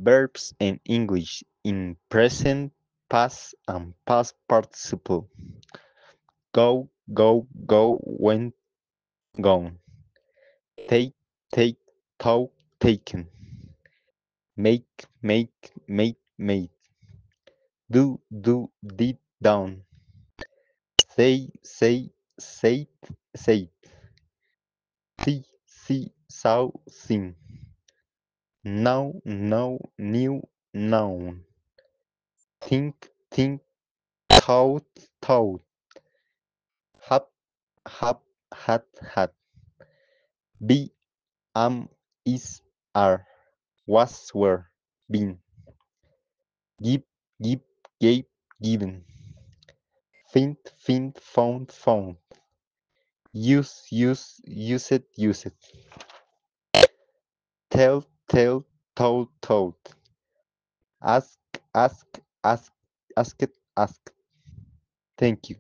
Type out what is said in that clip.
Verbs in English in present, past, and past participle. Go, go, go, went, gone. Take, take, talk, taken. Make, make, made, made. Do, do, did, done. Say, said, said. See, saw, seen. Know, knew, known. Think, thought. Have, had. Be, is, are. Was, were, been. Give, gave, given. Found. Used. Told. Ask, ask, asked. Thank you.